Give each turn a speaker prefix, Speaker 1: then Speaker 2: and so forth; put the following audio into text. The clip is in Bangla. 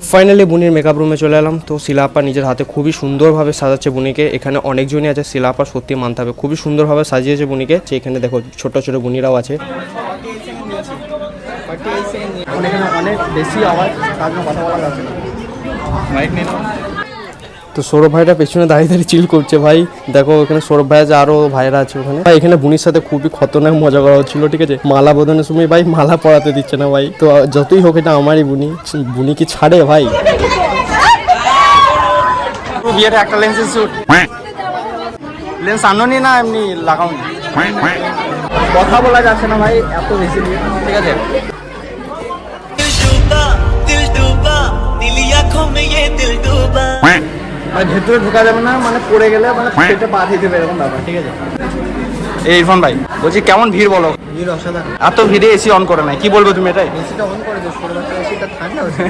Speaker 1: ফাইনালি বুনির মেকআপ রুমে চলে এলাম। তো শিলাপা নিজের হাতে খুবই সুন্দরভাবে সাজাচ্ছে বুনিকে। এখানে অনেকজনই আছে, শিলাপা সত্যি মানতে হবে, খুবই সুন্দরভাবে সাজিয়েছে বুনিকে। এখানে দেখো ছোট ছোট বুনিরাও আছে। অনেক বেশি আওয়াজ, তার জন্য কথা বলা যাচ্ছে না। মাইক নেই। তো সৌরভ ভাইটা পেছনে দাঁড়িয়ে দাঁড়িয়ে চিল করছে ভাই। দেখো এখানে সৌরভ ভাই আছে, আরো ভাইরা আছে ওখানে। ভাই এখানে বুনির সাথে খুবই খতরনাক মজা করা হচ্ছিল, ঠিক আছে। মালা বদনের সময় ভাই মালা পরাতে দিচ্ছে না ভাই। তো যতই হোক এটা আমারই বুনি, বুনি কি ছাড়ে ভাই। বিয়েটা একটা লেন্সের শুট, লেন্স আনোনি না এমনি লাগাওনি। কথা বলা যাচ্ছে না ভাই, এত বেশি, ঠিক আছে। ভেতরে ঢোকা যাবে না, মানে পড়ে গেলে মানে পেটে পা দিতে হবে এরকম ব্যাপার, ঠিক আছে। এই ইরফান ভাই বলছি কেমন ভিড় বলো। ভিড় অসাধারণ। এত ভিড়ে এসি অন করে নাই, কি বলবো তুমি এটাই? এসিটা অন করে দিও, এসিটা ঠান্ডা হচ্ছে।